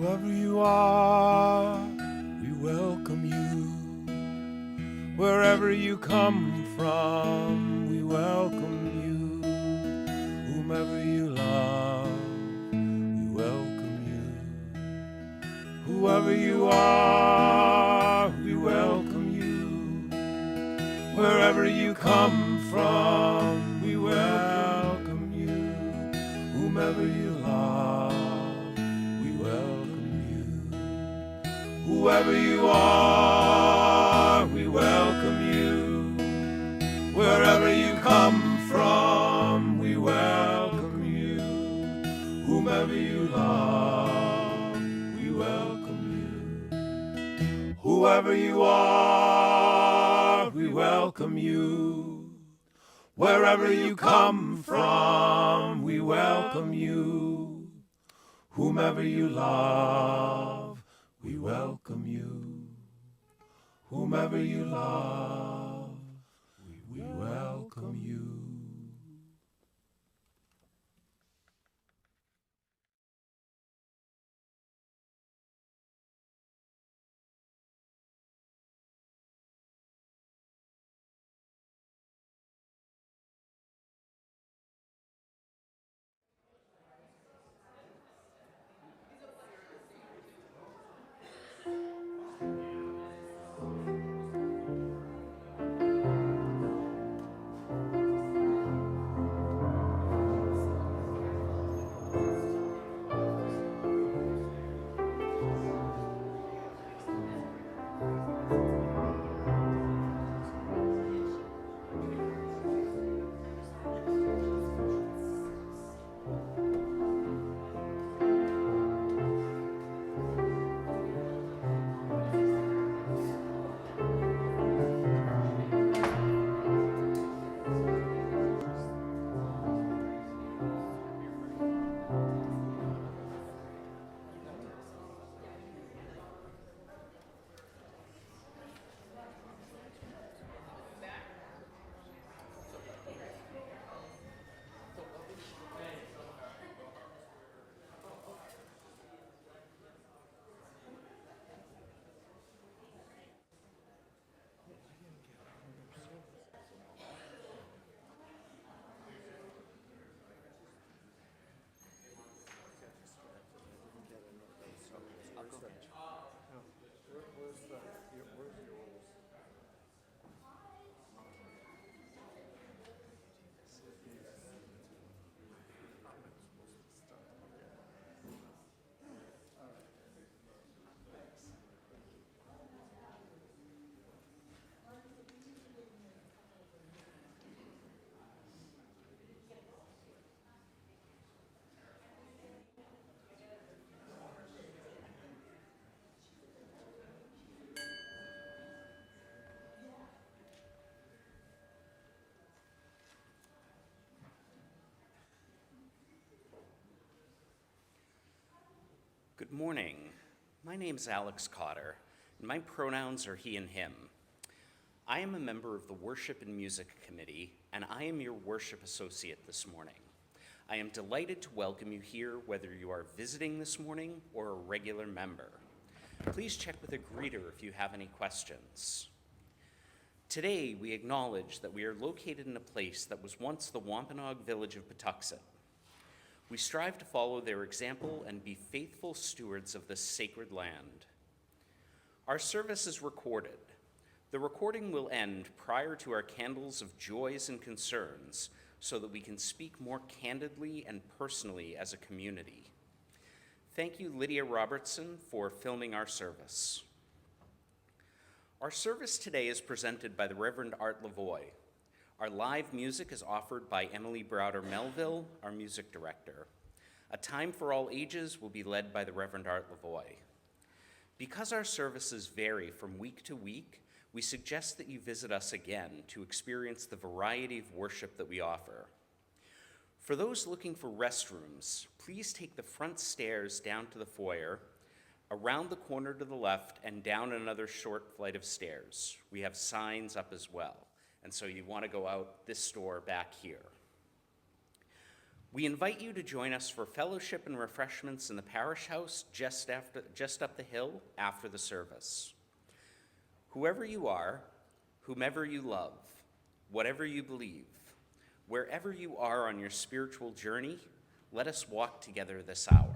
Whoever you are, we welcome you. Wherever you come from, we welcome you. Whomever you love, we welcome you. Whoever you are, we welcome you. Wherever you come from, we welcome you. Whomever you love, we welcome you. Whoever you are, we welcome you. Wherever you come from, we welcome you. Whomever you love, we welcome you. Whoever you are, we welcome you. Wherever you come from, we welcome you. Whomever you love, we welcome you. Whomever you love, we welcome you. Good morning. My name is Alex Cotter, and my pronouns are he and him. I am a member of the Worship and Music Committee, and I am your worship associate this morning. I am delighted to welcome you here, whether you are visiting this morning or a regular member. Please check with a greeter if you have any questions. Today, we acknowledge that we are located in a place that was once the Wampanoag village of Patuxent. We strive to follow their example and be faithful stewards of this sacred land. Our service is recorded. The recording will end prior to our candles of joys and concerns so that we can speak more candidly and personally as a community. Thank you, Lydia Robertson, for filming our service. Our service today is presented by the Reverend Art Lavoie. Our live music is offered by Emily Browder Melville, our music director. A Time for All Ages will be led by the Reverend Art Lavoie. Because our services vary from week to week, we suggest that you visit us again to experience the variety of worship that we offer. For those looking for restrooms, please take the front stairs down to the foyer, around the corner to the left, and down another short flight of stairs. We have signs up as well. And so you want to go out this door back here. We invite you to join us for fellowship and refreshments in the Parish House just up the hill after the service. Whoever you are, whomever you love, whatever you believe, wherever you are on your spiritual journey, let us walk together this hour.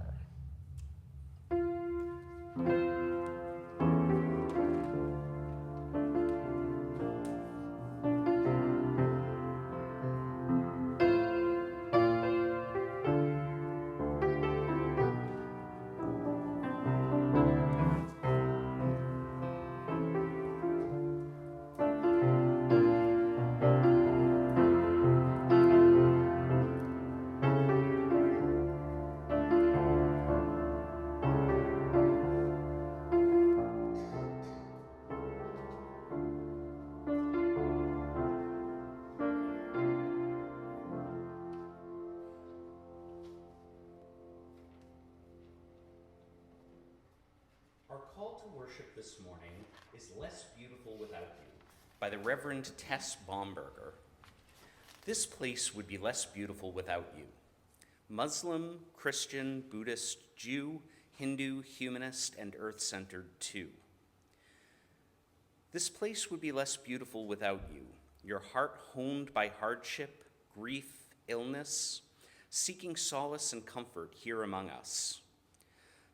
Our call to worship this morning is Less Beautiful Without You by the Reverend Tess Baumberger. This place would be less beautiful without you. Muslim, Christian, Buddhist, Jew, Hindu, humanist, and earth-centered too. This place would be less beautiful without you, your heart honed by hardship, grief, illness, seeking solace and comfort here among us.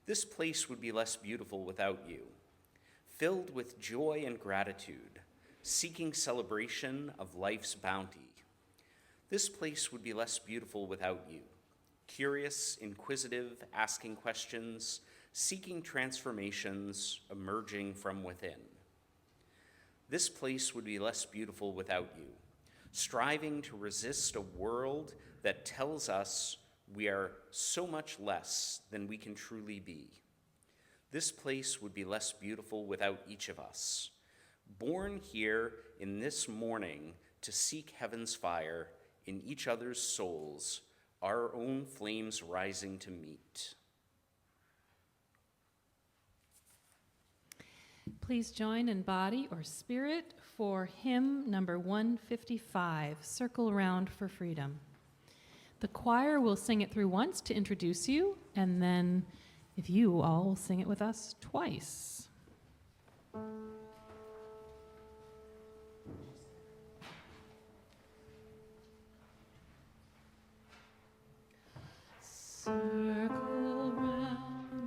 This place would be less beautiful without you, filled with joy and gratitude, seeking celebration of life's bounty. This place would be less beautiful without you, curious, inquisitive, asking questions, seeking transformations, emerging from within. This place would be less beautiful without you, striving to resist a world that tells us we are so much less than we can truly be. This place would be less beautiful without each of us, born here in this morning to seek heaven's fire in each other's souls, our own flames rising to meet. Please join in body or spirit for hymn number 155, Circle Around for Freedom. The choir will sing it through once to introduce you, and then if you all will sing it with us twice. Circle round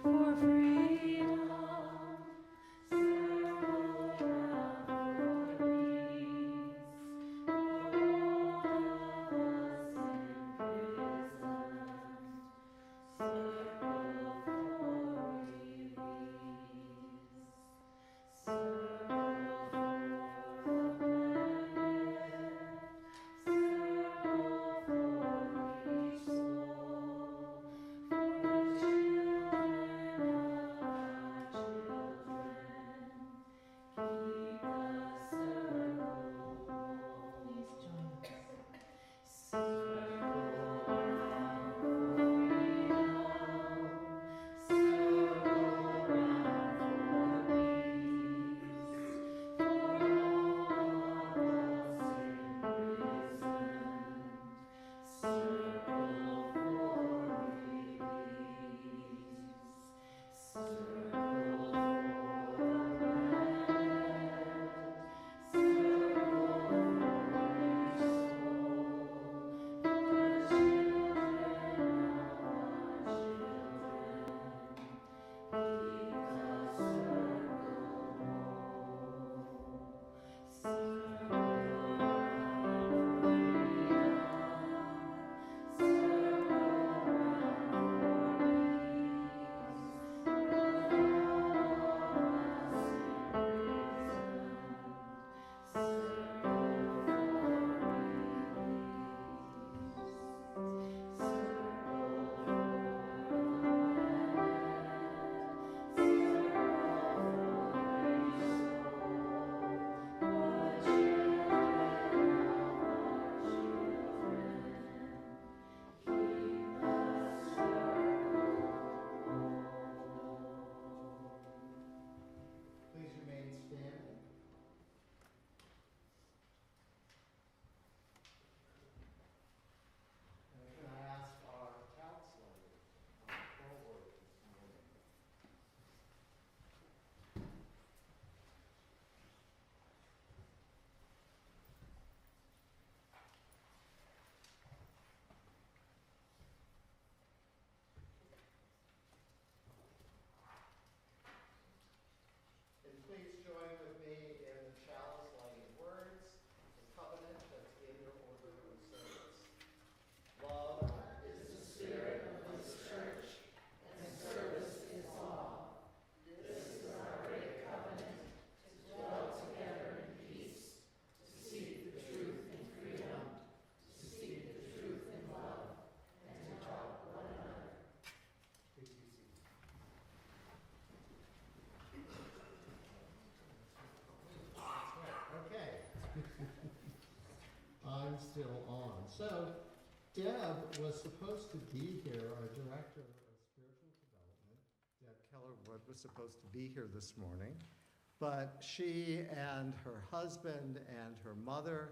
for freedom. For So, Deb was supposed to be here, our Director of Spiritual Development. Deb Keller Wood was supposed to be here this morning, but she and her husband and her mother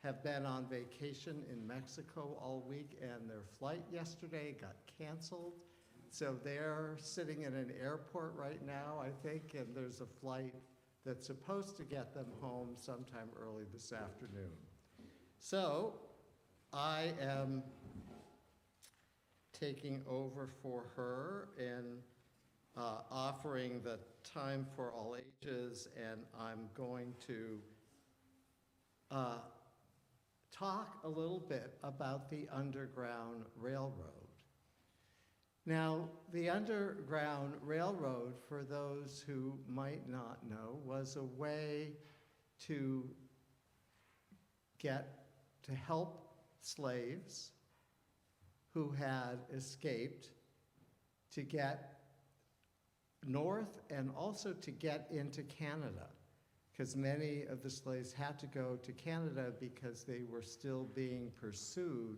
have been on vacation in Mexico all week, and their flight yesterday got canceled. So they're sitting in an airport right now, I think, and there's a flight that's supposed to get them home sometime early this afternoon. So I am taking over for her and offering the time for all ages, and I'm going to talk a little bit about the Underground Railroad. Now, the Underground Railroad, for those who might not know, was a way to help slaves who had escaped to get north and also to get into Canada, because many of the slaves had to go to Canada because they were still being pursued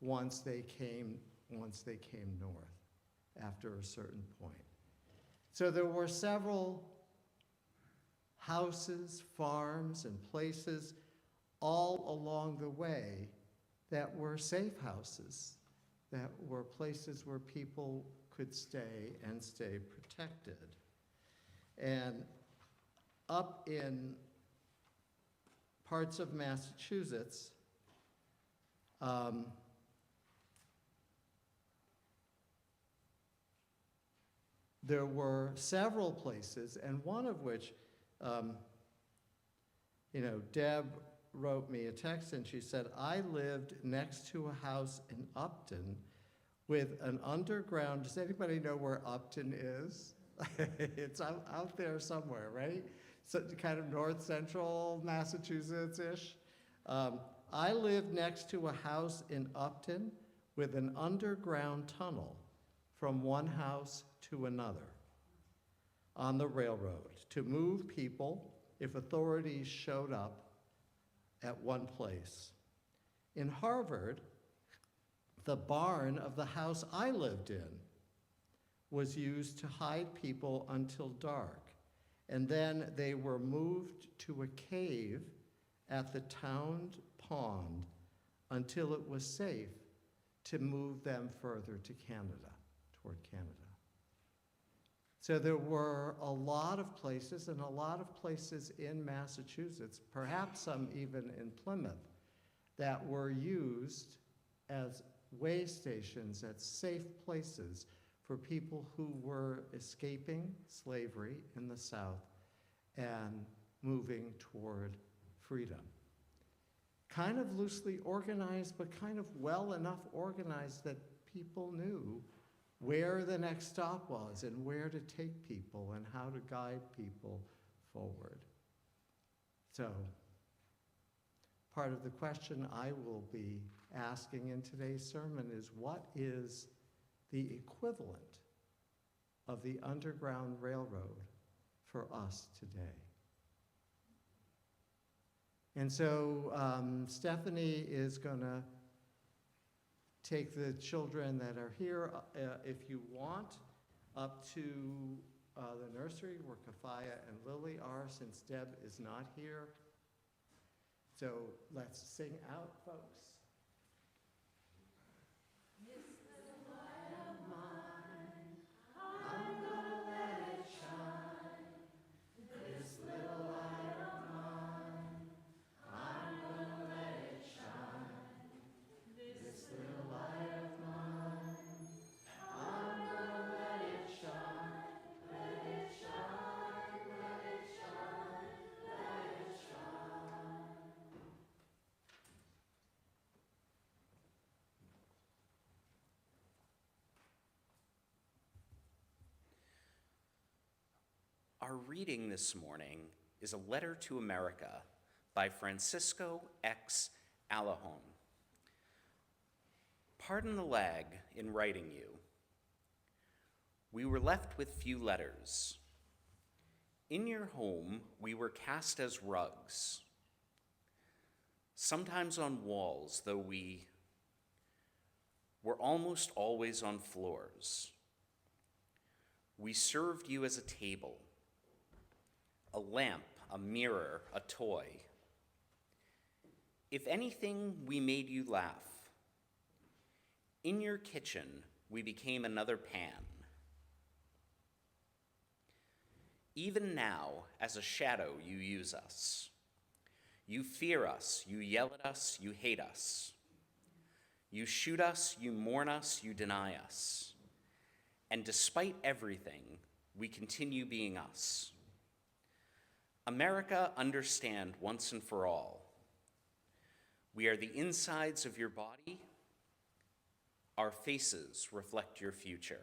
once they came north after a certain point. So there were several houses, farms, and places all along the way that were safe houses, that were places where people could stay and stay protected. And up in parts of Massachusetts, there were several places, and one of which, Deb wrote me a text and she said, I lived next to a house in Upton with an underground, does anybody know where Upton is? It's out there somewhere, right? So kind of north central Massachusetts-ish. I lived next to a house in Upton with an underground tunnel from one house to another on the railroad to move people if authorities showed up at one place. In Harvard, the barn of the house I lived in was used to hide people until dark, and then they were moved to a cave at the town pond until it was safe to move them further to Canada, toward Canada. So there were a lot of places, and a lot of places in Massachusetts, perhaps some even in Plymouth, that were used as way stations, as safe places for people who were escaping slavery in the South and moving toward freedom. Kind of loosely organized, but kind of well enough organized that people knew where the next stop was and where to take people and how to guide people forward. So, part of the question I will be asking in today's sermon is, what is the equivalent of the Underground Railroad for us today? And so Stephanie is going to take the children that are here, if you want, up to the nursery where Kafaya and Lily are, since Deb is not here. So let's sing out, folks. Our reading this morning is a letter to America by Francisco X. Alahone. Pardon the lag in writing you. We were left with few letters. In your home, we were cast as rugs. sometimes on walls, though we were almost always on floors. We served you as a table, a lamp, a mirror, a toy. If anything, we made you laugh. In your kitchen, we became another pan. Even now, as a shadow, you use us. You fear us, you yell at us, you hate us. You shoot us, you mourn us, you deny us. And despite everything, we continue being us. America, understand once and for all. We are the insides of your body. Our faces reflect your future.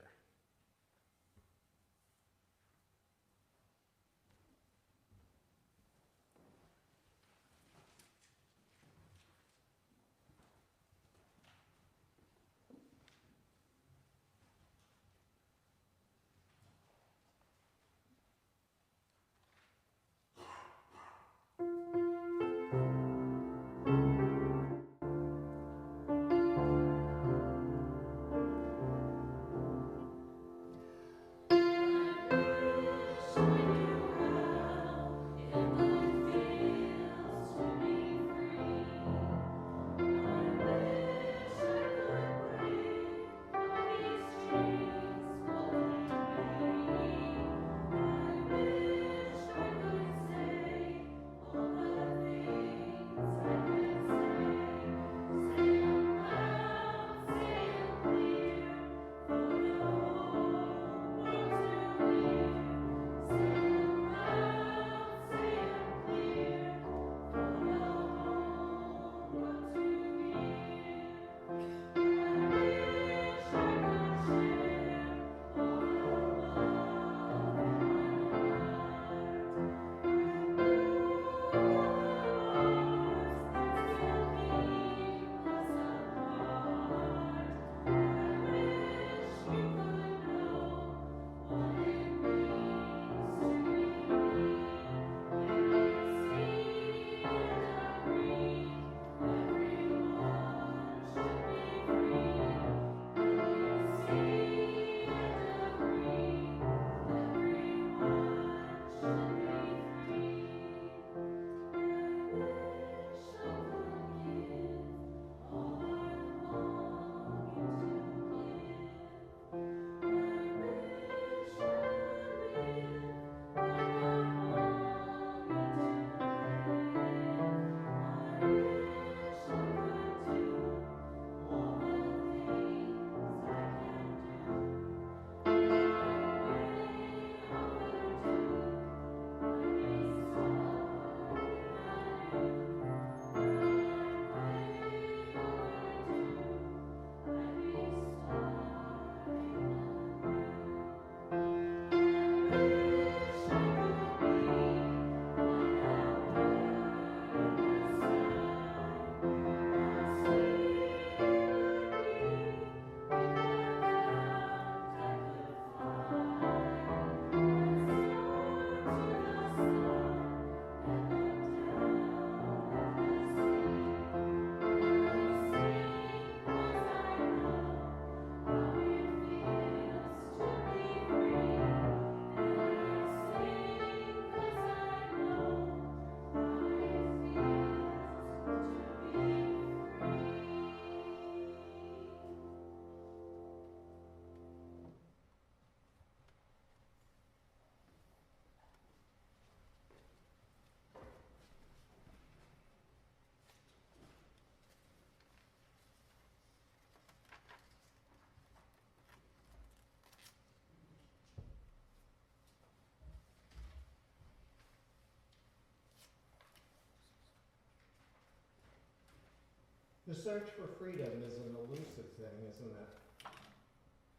The search for freedom is an elusive thing, isn't it?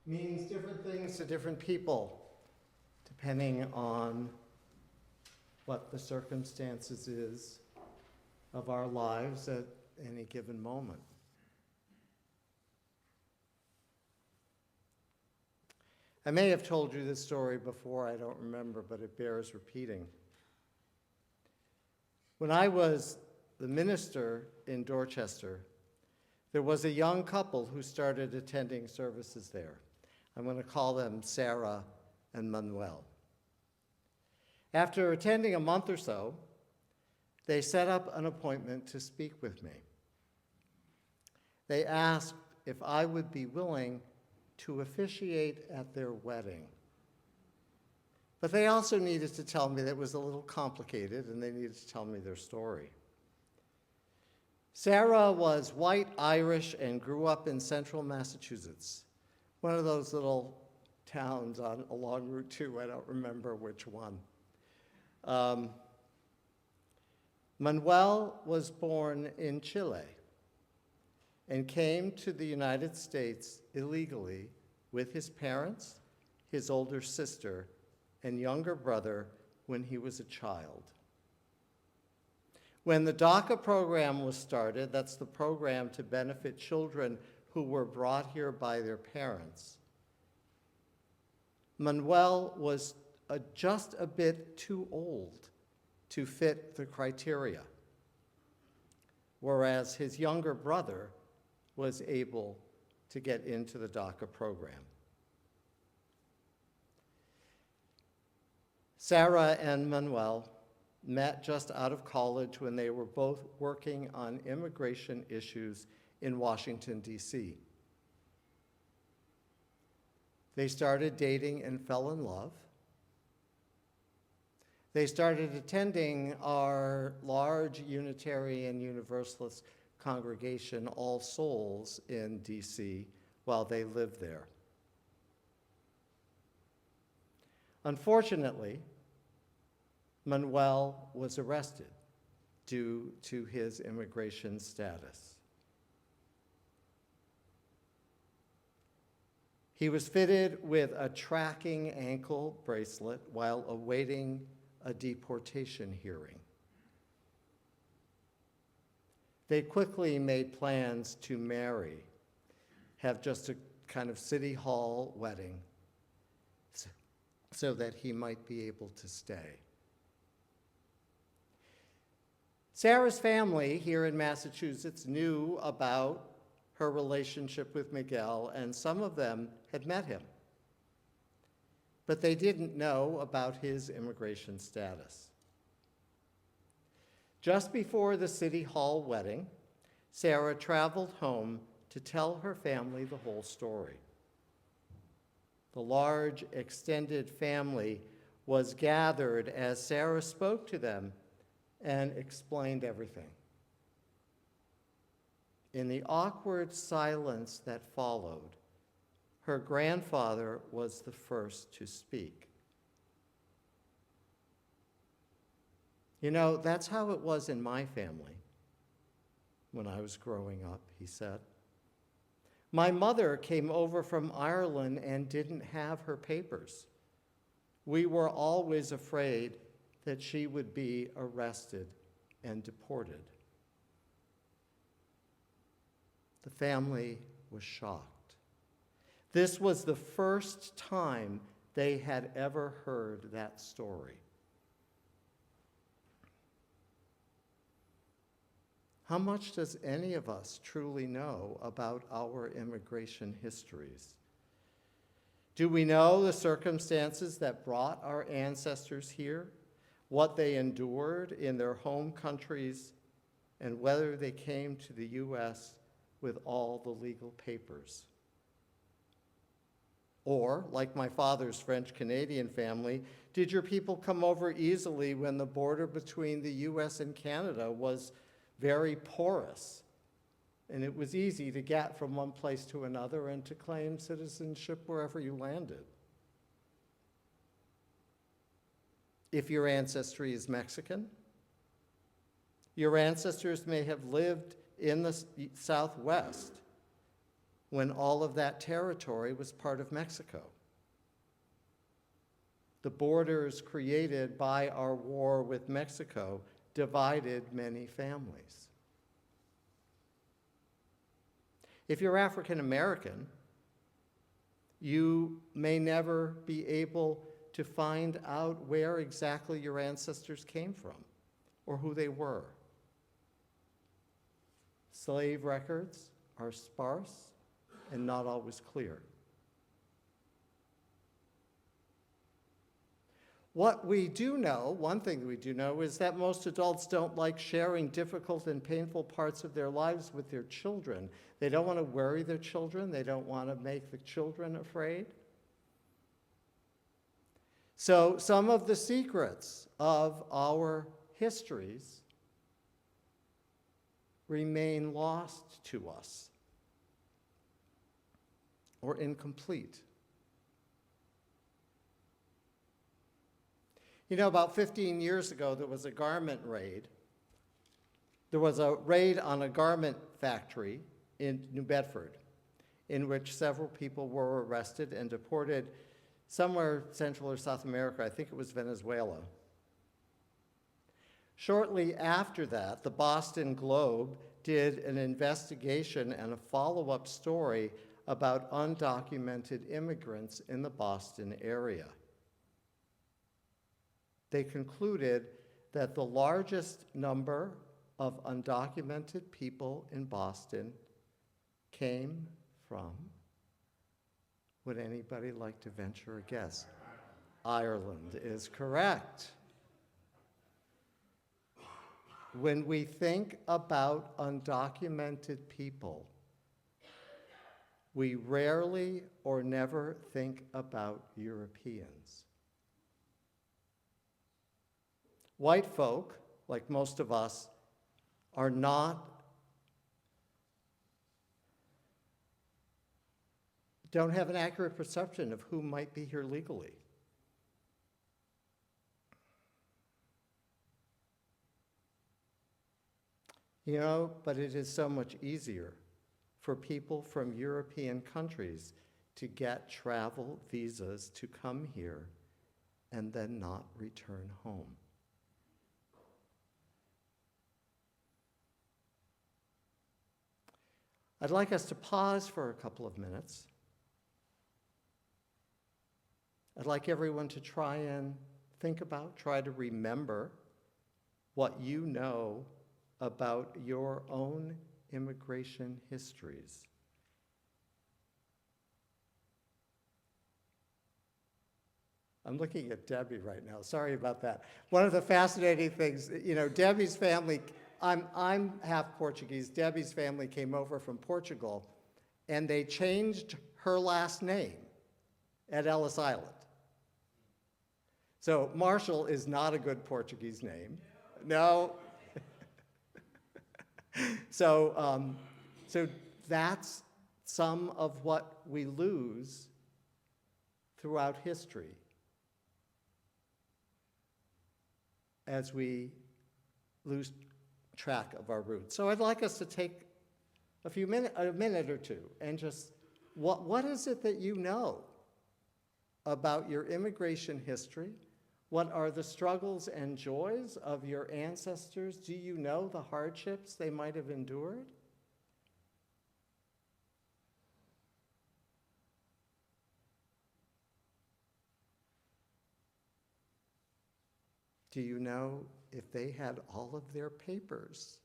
Means different things to different people, depending on what the circumstances is of our lives at any given moment. I may have told you this story before, I don't remember, but it bears repeating. When I was the minister in Dorchester, there was a young couple who started attending services there. I'm going to call them Sarah and Manuel. After attending a month or so, they set up an appointment to speak with me. They asked if I would be willing to officiate at their wedding. But they also needed to tell me that it was a little complicated, and they needed to tell me their story. Sarah was white Irish and grew up in central Massachusetts, one of those little towns along Route 2, I don't remember which one. Manuel was born in Chile and came to the United States illegally with his parents, his older sister, and younger brother when he was a child. When the DACA program was started, that's the program to benefit children who were brought here by their parents, Manuel was just a bit too old to fit the criteria, whereas his younger brother was able to get into the DACA program. Sarah and Manuel met just out of college when they were both working on immigration issues in Washington, D.C. They started dating and fell in love. They started attending our large Unitarian Universalist congregation, All Souls, in D.C. while they lived there. Unfortunately, Manuel was arrested due to his immigration status. He was fitted with a tracking ankle bracelet while awaiting a deportation hearing. They quickly made plans to marry, have just a kind of city hall wedding so that he might be able to stay. Sarah's family here in Massachusetts knew about her relationship with Miguel, and some of them had met him. But they didn't know about his immigration status. Just before the City Hall wedding, Sarah traveled home to tell her family the whole story. The large extended family was gathered as Sarah spoke to them and explained everything. In the awkward silence that followed, her grandfather was the first to speak. You know, that's how it was in my family when I was growing up, he said. My mother came over from Ireland and didn't have her papers. We were always afraid that she would be arrested and deported. The family was shocked. This was the first time they had ever heard that story. How much does any of us truly know about our immigration histories? Do we know the circumstances that brought our ancestors here, what they endured in their home countries, and whether they came to the U.S. with all the legal papers? Or, like my father's French-Canadian family, did your people come over easily when the border between the U.S. and Canada was very porous, and it was easy to get from one place to another and to claim citizenship wherever you landed? If your ancestry is Mexican, your ancestors may have lived in the Southwest when all of that territory was part of Mexico. The borders created by our war with Mexico divided many families. If you're African American, you may never be able to find out where exactly your ancestors came from or who they were. Slave records are sparse and not always clear. What we do know, one thing we do know, is that most adults don't like sharing difficult and painful parts of their lives with their children. They don't want to worry their children. They don't want to make the children afraid. So some of the secrets of our histories remain lost to us or incomplete. You know, about 15 years ago, there was a garment raid. There was a raid on a garment factory in New Bedford, in which several people were arrested and deported somewhere Central or South America. I think it was Venezuela. Shortly after that, the Boston Globe did an investigation and a follow-up story about undocumented immigrants in the Boston area. They concluded that the largest number of undocumented people in Boston came from, would anybody like to venture a guess? Ireland is correct. When we think about undocumented people, we rarely or never think about Europeans. White folk, like most of us, are don't have an accurate perception of who might be here legally. You know, but it is so much easier for people from European countries to get travel visas to come here and then not return home. I'd like us to pause for a couple of minutes. I'd like everyone to try and think about, try to remember what you know about your own immigration histories. I'm looking at Debbie right now. Sorry about that. One of the fascinating things, you know, Debbie's family, I'm half Portuguese. Debbie's family came over from Portugal, and they changed her last name at Ellis Island. So Marshall is not a good Portuguese name. No. So that's some of what we lose throughout history as we lose track of our roots. So I'd like us to take a minute or two and just, what is it that you know about your immigration history? What are the struggles and joys of your ancestors? Do you know the hardships they might have endured? Do you know if they had all of their papers?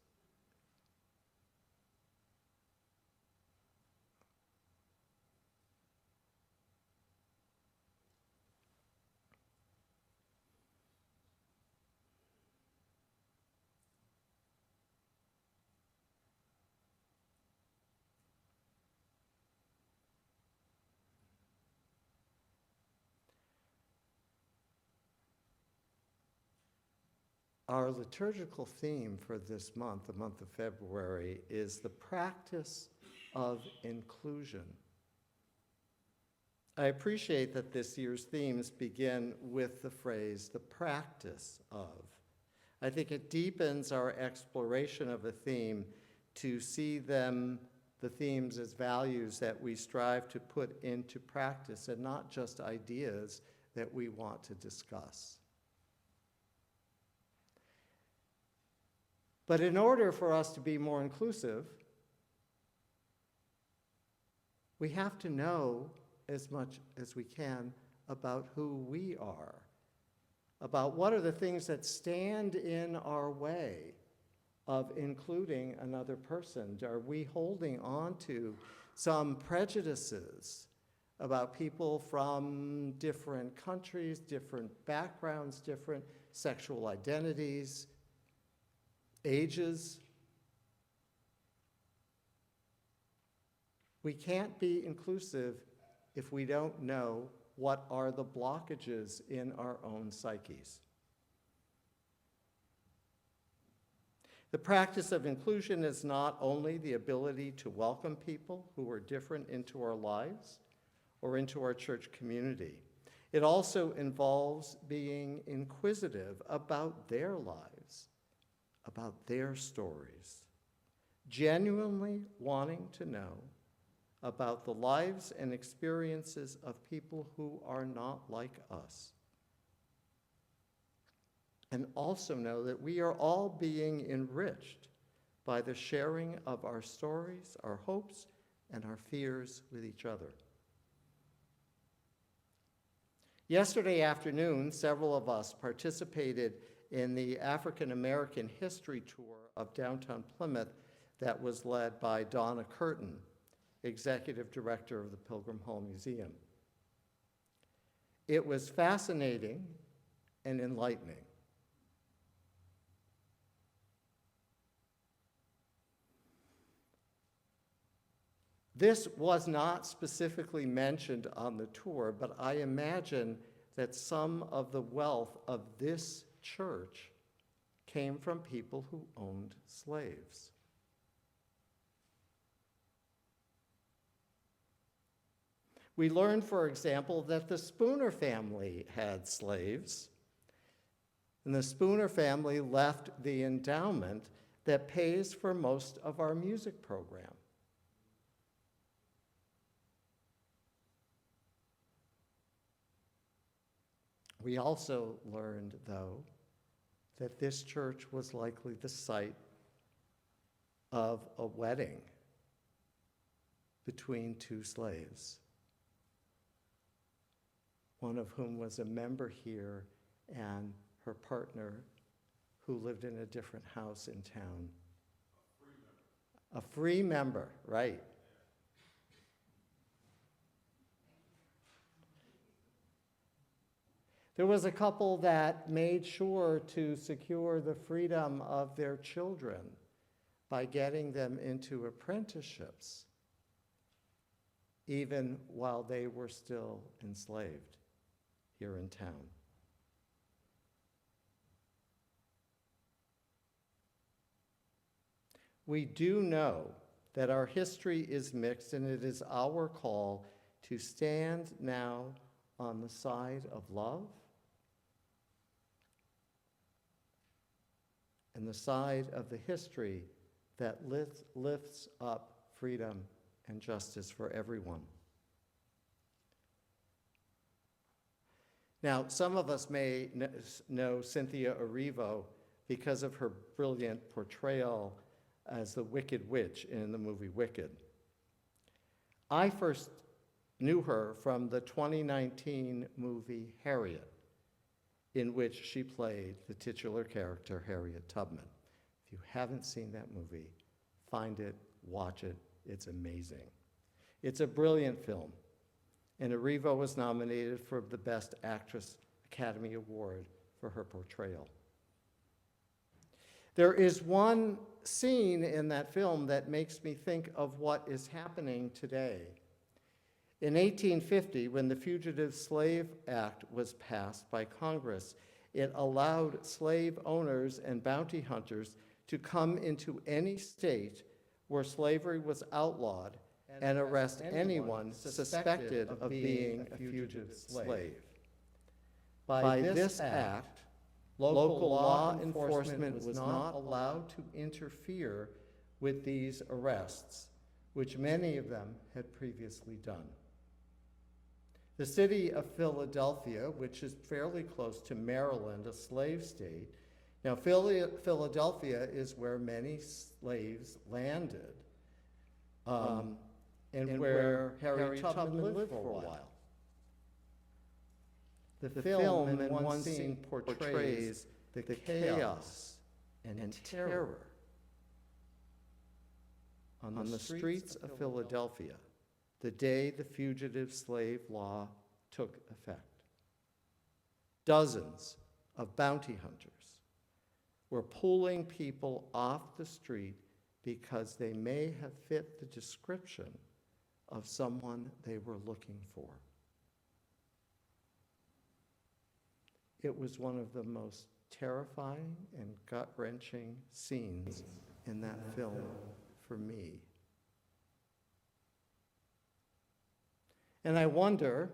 Our liturgical theme for this month, the month of February, is the practice of inclusion. I appreciate that this year's themes begin with the phrase, the practice of. I think it deepens our exploration of a theme to see the themes as values that we strive to put into practice and not just ideas that we want to discuss. But in order for us to be more inclusive, we have to know as much as we can about who we are, about what are the things that stand in our way of including another person? Are we holding on to some prejudices about people from different countries, different backgrounds, different sexual identities, ages? We can't be inclusive if we don't know what are the blockages in our own psyches. The practice of inclusion is not only the ability to welcome people who are different into our lives or into our church community. It also involves being inquisitive about their lives, about their stories, genuinely wanting to know about the lives and experiences of people who are not like us. And also know that we are all being enriched by the sharing of our stories, our hopes, and our fears with each other. Yesterday afternoon, several of us participated in the African American History Tour of downtown Plymouth that was led by Donna Curtin, Executive Director of the Pilgrim Hall Museum. It was fascinating and enlightening. This was not specifically mentioned on the tour, but I imagine that some of the wealth of this church came from people who owned slaves. We learned, for example, that the Spooner family had slaves, and the Spooner family left the endowment that pays for most of our music program. We also learned, though, that this church was likely the site of a wedding between two slaves, one of whom was a member here and her partner who lived in a different house in town. A free member, right. There was a couple that made sure to secure the freedom of their children by getting them into apprenticeships, even while they were still enslaved here in town. We do know that our history is mixed, and it is our call to stand now on the side of love and the side of the history that lifts up freedom and justice for everyone. Now, some of us may know Cynthia Erivo because of her brilliant portrayal as the Wicked Witch in the movie Wicked. I first knew her from the 2019 movie Harriet, in which she played the titular character, Harriet Tubman. If you haven't seen that movie, find it, watch it, it's amazing. It's a brilliant film, and Erivo was nominated for the Best Actress Academy Award for her portrayal. There is one scene in that film that makes me think of what is happening today. In 1850, when the Fugitive Slave Act was passed by Congress, it allowed slave owners and bounty hunters to come into any state where slavery was outlawed and arrest anyone suspected of being a fugitive slave. By this act, local law enforcement was not allowed to interfere with these arrests, which many of them had previously done. The city of Philadelphia, which is fairly close to Maryland, a slave state. Now, Philadelphia is where many slaves landed, and where Harriet Tubman lived for a while. The film in one scene portrays the chaos and terror on the streets of Philadelphia the day the fugitive slave law took effect. Dozens of bounty hunters were pulling people off the street because they may have fit the description of someone they were looking for. It was one of the most terrifying and gut-wrenching scenes in that film for me. And I wonder,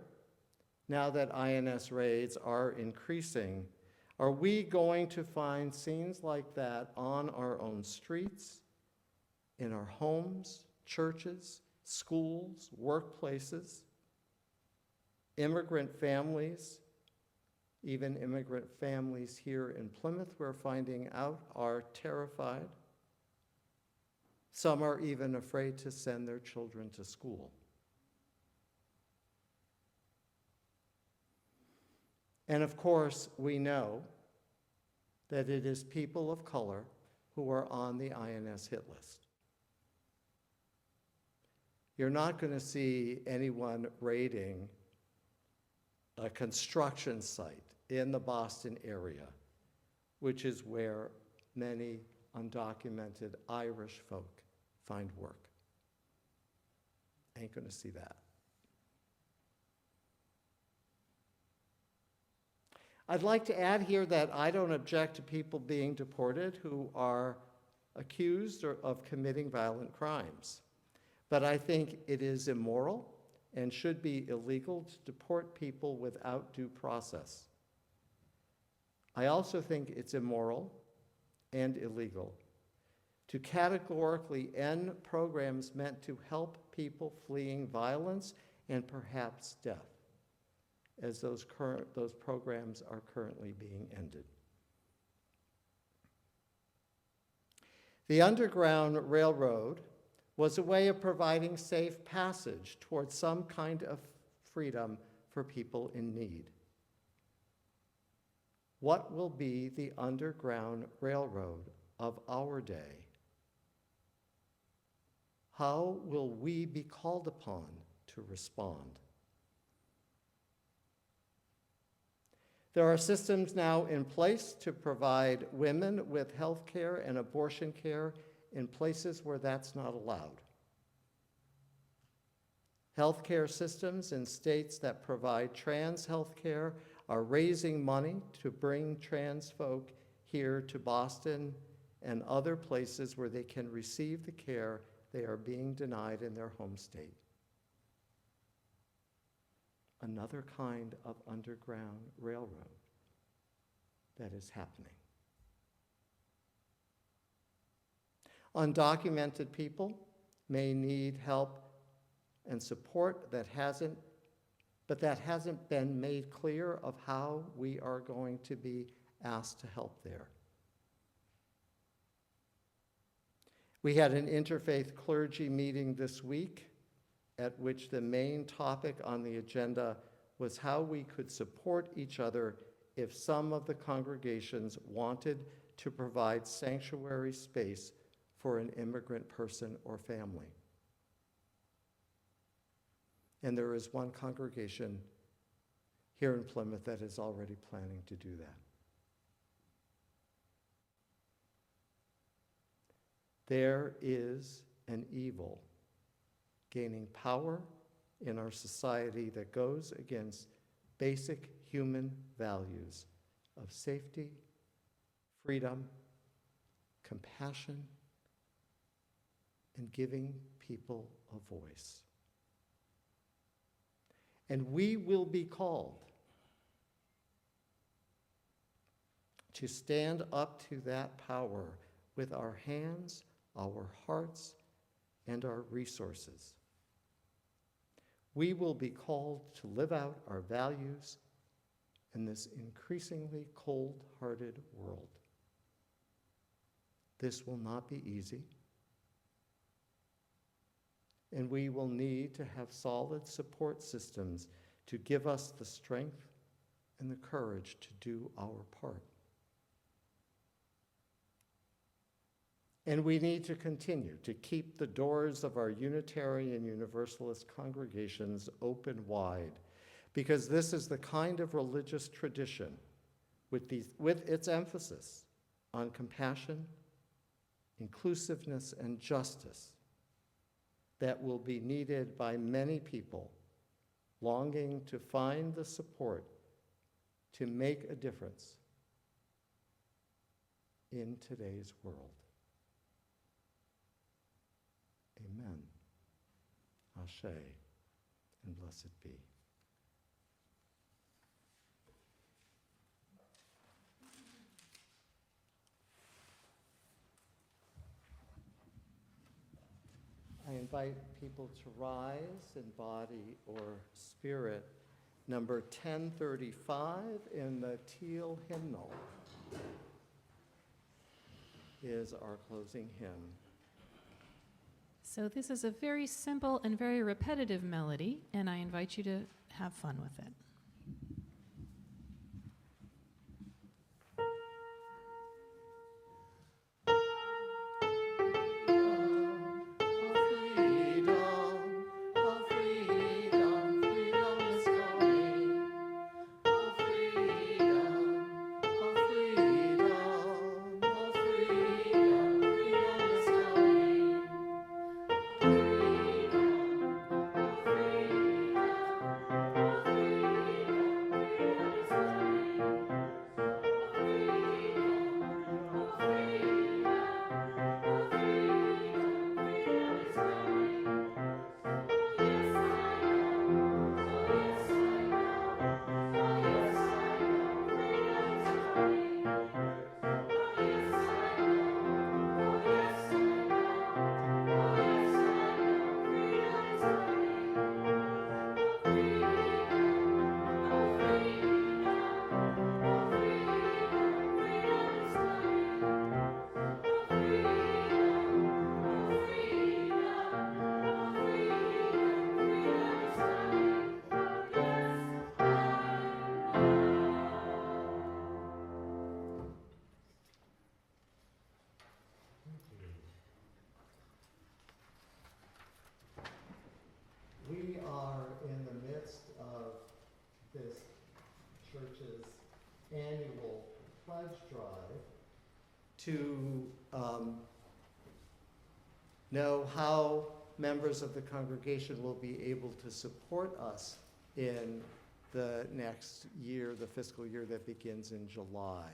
now that INS raids are increasing, are we going to find scenes like that on our own streets, in our homes, churches, schools, workplaces, immigrant families, even immigrant families here in Plymouth, we're finding out, are terrified. Some are even afraid to send their children to school. And of course, we know that it is people of color who are on the INS hit list. You're not going to see anyone raiding a construction site in the Boston area, which is where many undocumented Irish folk find work. Ain't going to see that. I'd like to add here that I don't object to people being deported who are accused of committing violent crimes. But I think it is immoral and should be illegal to deport people without due process. I also think it's immoral and illegal to categorically end programs meant to help people fleeing violence and perhaps death, as those programs are currently being ended. The Underground Railroad was a way of providing safe passage towards some kind of freedom for people in need. What will be the Underground Railroad of our day? How will we be called upon to respond? There are systems now in place to provide women with health care and abortion care in places where that's not allowed. Healthcare systems in states that provide trans health care are raising money to bring trans folk here to Boston and other places where they can receive the care they are being denied in their home state. Another kind of underground railroad that is happening. Undocumented people may need help and support that hasn't been made clear of how we are going to be asked to help there. We had an interfaith clergy meeting this week at which the main topic on the agenda was how we could support each other if some of the congregations wanted to provide sanctuary space for an immigrant person or family. And there is one congregation here in Plymouth that is already planning to do that. There is an evil gaining power in our society that goes against basic human values of safety, freedom, compassion, and giving people a voice. And we will be called to stand up to that power with our hands, our hearts, and our resources. We will be called to live out our values in this increasingly cold-hearted world. This will not be easy, and we will need to have solid support systems to give us the strength and the courage to do our part. And we need to continue to keep the doors of our Unitarian and Universalist congregations open wide, because this is the kind of religious tradition with its emphasis on compassion, inclusiveness, and justice that will be needed by many people longing to find the support to make a difference in today's world. Amen. Ashe, and blessed be. I invite people to rise in body or spirit. Number 1035 in the teal hymnal is our closing hymn. So this is a very simple and very repetitive melody, and I invite you to have fun with it. We are in the midst of this church's annual pledge drive to know how members of the congregation will be able to support us in the next year, the fiscal year that begins in July.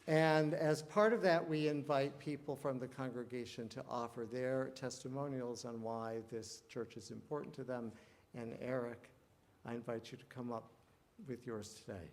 And as part of that, we invite people from the congregation to offer their testimonials on why this church is important to them. And Eric, I invite you to come up with yours today.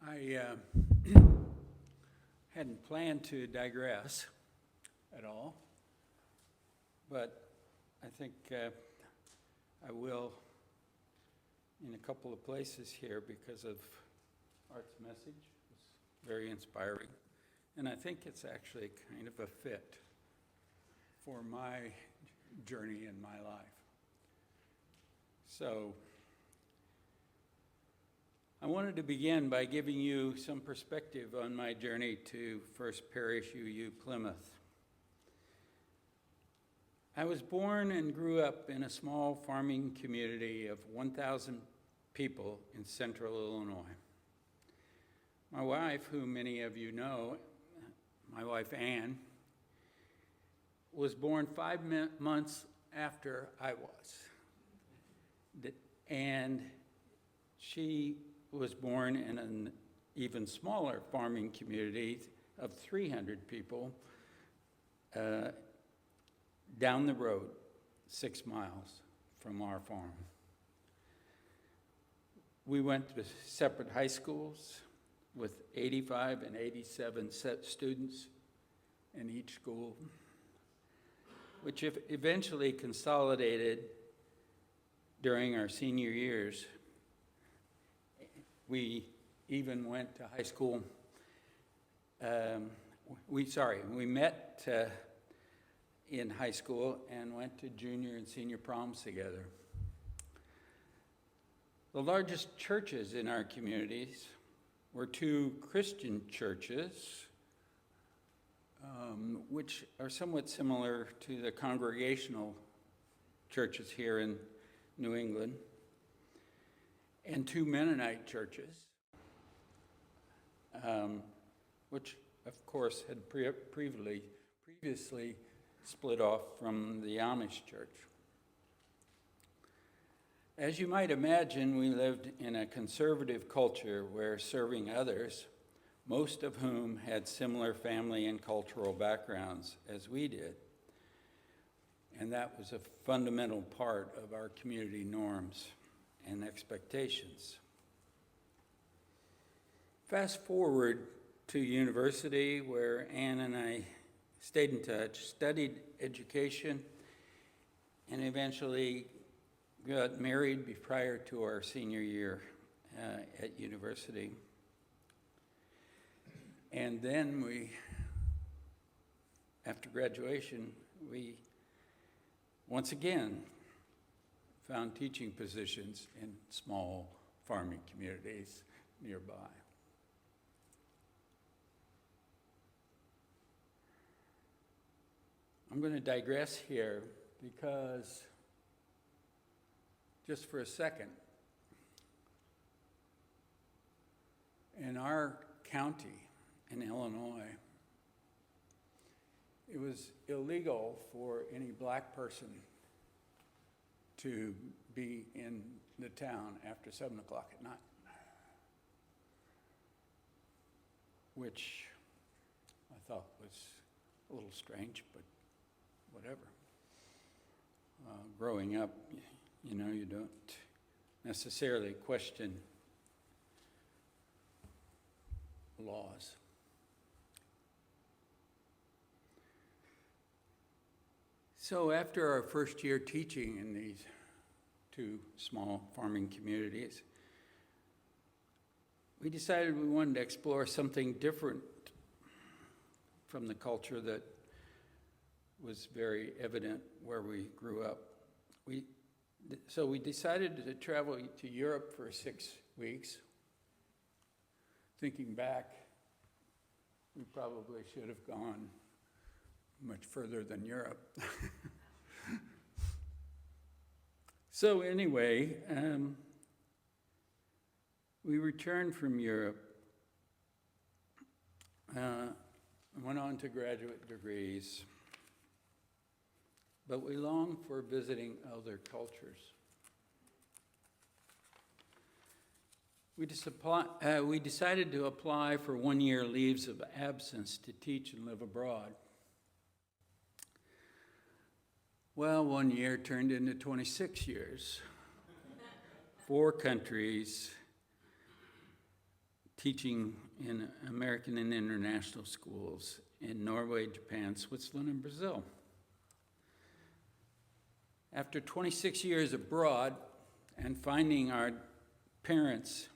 I hadn't planned to digress at all, but I think I will in a couple of places here because of Art's message. It's very inspiring, and I think it's actually kind of a fit for my journey in my life. So I wanted to begin by giving you some perspective on my journey to First Parish UU Plymouth. I was born and grew up in a small farming community of 1,000 people in central Illinois. My wife, who many of you know, my wife Ann, was born 5 months after I was. And she was born in an even smaller farming community of 300 people down the road, 6 miles from our farm. We went to separate high schools with 85 and 87 students in each school, which eventually consolidated during our senior years. We even went to high school. We met in high school and went to junior and senior proms together. The largest churches in our communities were two Christian churches, which are somewhat similar to the congregational churches here in New England, and two Mennonite churches, which of course had previously split off from the Amish church. As you might imagine, we lived in a conservative culture where serving others, most of whom had similar family and cultural backgrounds as we did, and that was a fundamental part of our community norms and expectations. Fast forward to university, where Ann and I stayed in touch, studied education, and eventually got married prior to our senior year at university. And then after graduation, we once again found teaching positions in small farming communities nearby. I'm going to digress here because, just for a second, in our county in Illinois, it was illegal for any black person to be in the town after 7 o'clock at night, which I thought was a little strange, but whatever. Growing up, you know, you don't necessarily question laws. So after our first year teaching in these two small farming communities, we decided we wanted to explore something different from the culture that was very evident where we grew up. So we decided to travel to Europe for 6 weeks. Thinking back, we probably should have gone much further than Europe. So anyway, we returned from Europe, went on to graduate degrees, but we longed for visiting other cultures. We decided to apply for 1-year leaves of absence to teach and live abroad. Well, 1 year turned into 26 years. 4 countries, teaching in American and international schools in Norway, Japan, Switzerland, and Brazil. After 26 years abroad and finding our parents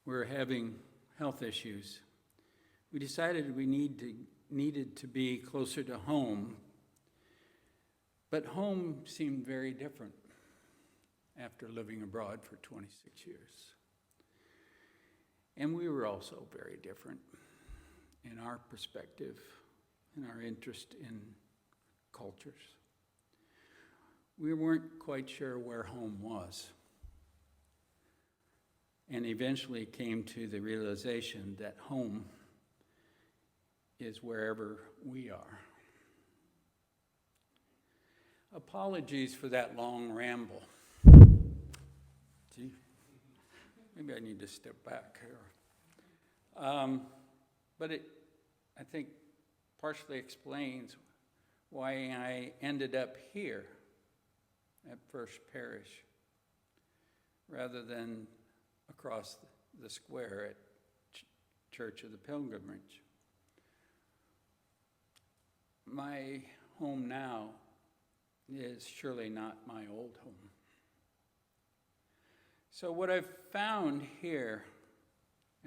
were having health issues, we decided we needed to be closer to home. But home seemed very different after living abroad for 26 years. And we were also very different in our perspective and our interest in cultures. We weren't quite sure where home was, and eventually came to the realization that home is wherever we are. Apologies for that long ramble. Gee, maybe I need to step back here. But it, I think, partially explains why I ended up here at First Parish. rather than across the square at Church of the Pilgrimage. My home now is surely not my old home. So what I've found here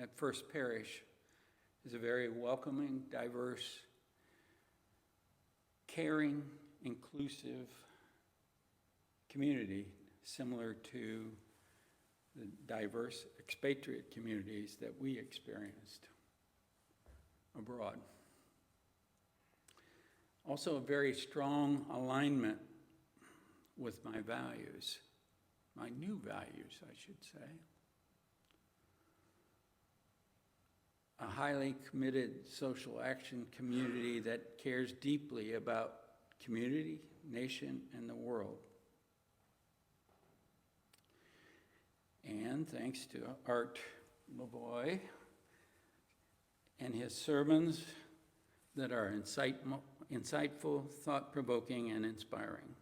at First Parish is a very welcoming, diverse, caring, inclusive community, similar to the diverse expatriate communities that we experienced abroad. Also a very strong alignment with my values, my new values, I should say. A highly committed social action community that cares deeply about community, nation, and the world. And thanks to Art Lavoie and his sermons that are insightful, thought-provoking, and inspiring.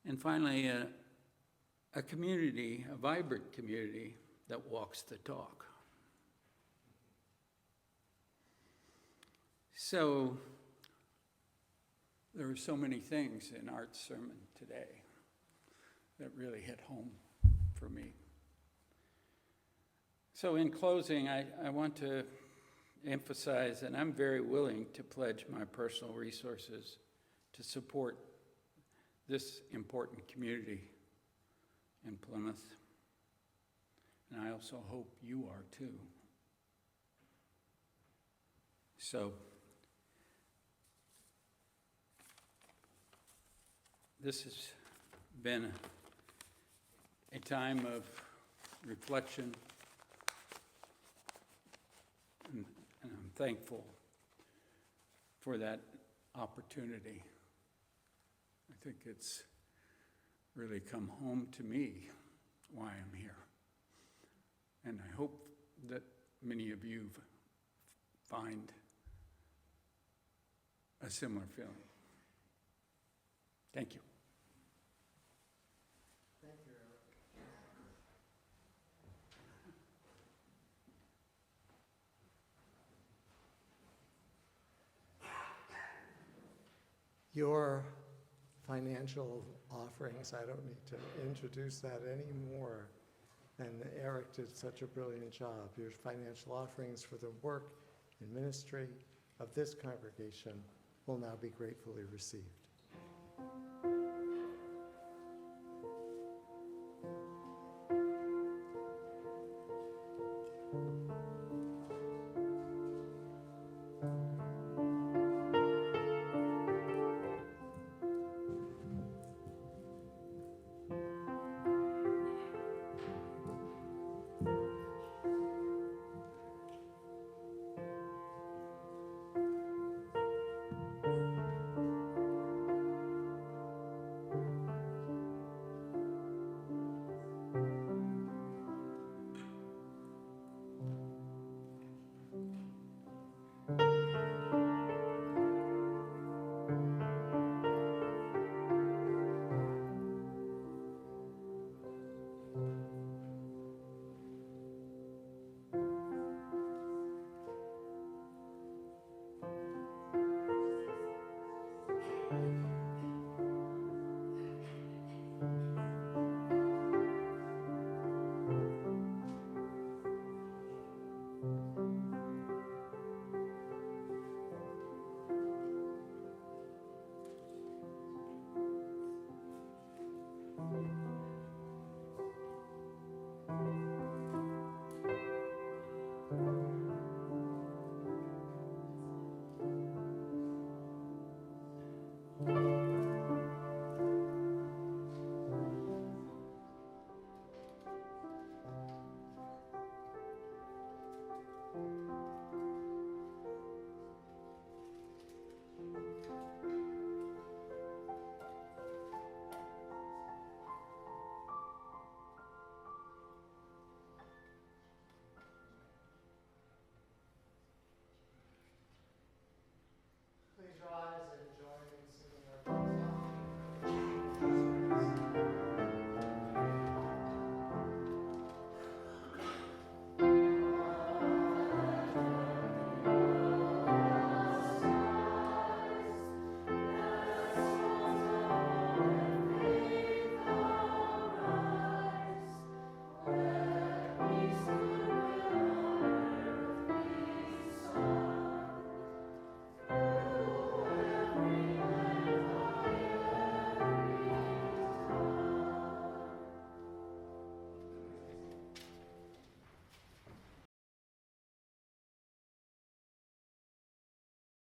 And finally, a community, a vibrant community that walks the talk. So, there were so many things in Art's sermon today that really hit home for me. So in closing, I want to emphasize that I'm very willing to pledge my personal resources to support this important community in Plymouth. And I also hope you are too. So, this has been a time of reflection, and I'm thankful for that opportunity. I think it's really come home to me why I'm here. And I hope that many of you find a similar feeling. Thank you. Thank you, Eric. Your financial offerings, I don't need to introduce that anymore. And Eric did such a brilliant job. Your financial offerings for the work and ministry of this congregation will now be gratefully received.